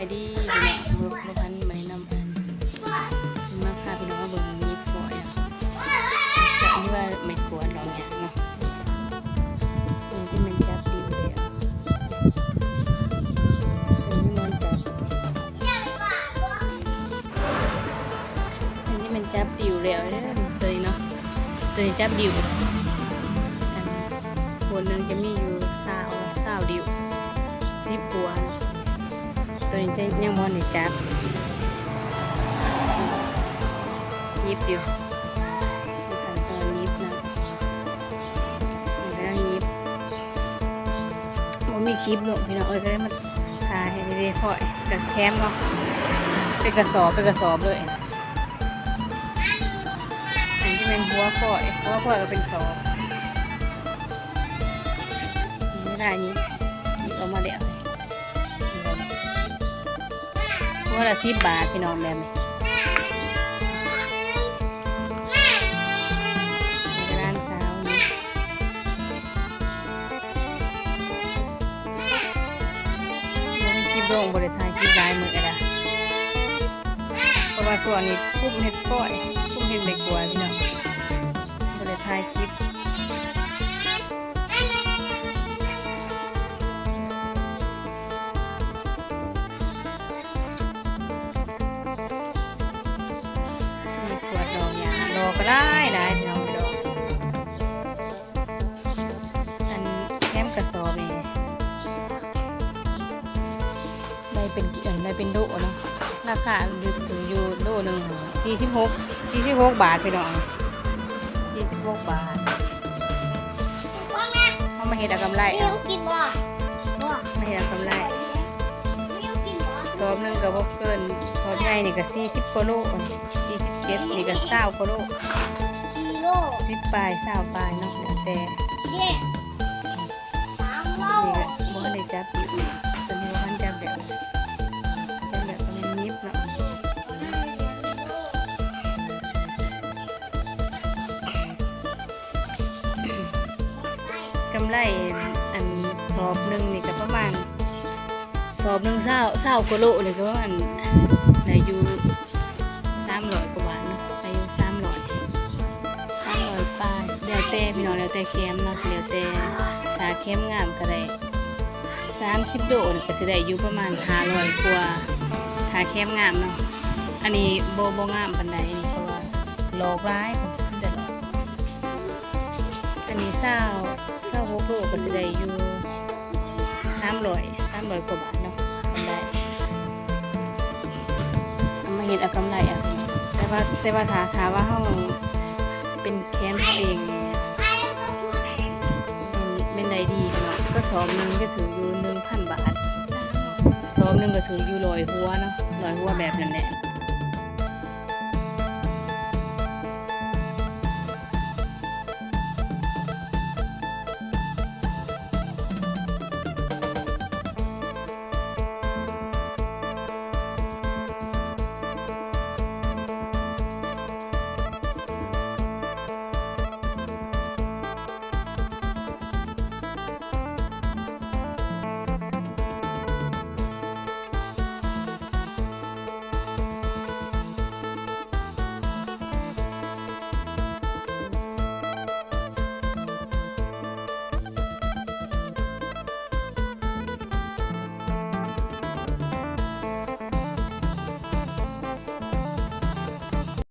ไปดีพี่น้องเบิกพันมาแนะนำอันซึ่งมาพาพี่น้องมาเบิ่งมีฝอยแต่อันนี้ว่าไม่กวนเราเนี่ยเนาะนี่ที่มันจับดิวเลยอ่ะตัวนี้มันจับอันนี้มันจับดิวแล้วเนี่ยตัวนี้เนาะตัวนี้จับดิวคนหนึ่งจะมีอยู่20ดิว10ตัวตัวนี้จะยังมอนในจับยิบอยู่ขั้นตอนยิบนะแล้วยิบมันมีคลิปลงพี่น้องก็ได้มาถ่ายให้ได้พอยกระแคมเนาะเป็นกระสอบเลยอันที่เป็นหัวพอยก็เป็นสอบไม่ได้ยิบออกมาเดี๋ยวหัวละ10 บาทพี่น้องแบบนี้ในร้านเช้านี้มันคลิปลงบริษัทคลิปลายมือกันนะเพราะว่าส่วนนี้พุ่มเห็ดก้อยพุ่มเห็ดเด็กกว่าพี่น้องบริษัทคลิปก็ได้พี่น้องพี่น้องอันแคมกระสอบเองได้เป็นโลเนาะราคาอยู่โลหนึ่ง46 บาทพี่น้อง46 บาทเขามาเห็ดกำไรมาเห็ดกำไรสอบหนึ่งกับพวกเกินสอบใหญ่นี่ก็40 กว่าโล47นี่ก็20 กว่าโล10 ปลาย20 ปลายเนาะแล้วแต่นี่ก็บ่ได้จับอยู่ตัวนี้ว่ามันจับแบบก็มันยิบเนาะกำไรอันสอบหนึ่งนี่ก็ประมาณสอบหนึ่ง20 กว่าโลนี่ก็ประมาณได้อยู่300 กว่าบาทเนาะได้อยู่300 ปลายแล้วแต่พี่น้องแล้วแต่เข้มเนาะแล้วแต่ถ้าเข้มงามก็ได้30 โลนี่ก็สิได้อยู่ประมาณ500 กว่าถ้าเข้มงามเนาะอันนี้บ่งามปานใดนี่เพราะว่าหลอกร้ายมันจะหลอกอันนี้26 โลก็สิได้อยู่300 กว่าบาทเนาะกำไรเอามาเฮ็ดเอากำไรอ่ะแต่ว่าถ้าว่าเฮาเป็นแค้นเขาเองเป็นได้ดีเนาะก็สอบหนึ่งก็ถืออยู่ 1,000 บาทสอบหนึ่งก็ถืออยู่100 หัวเนาะ100 หัวแบบนั้นแหละ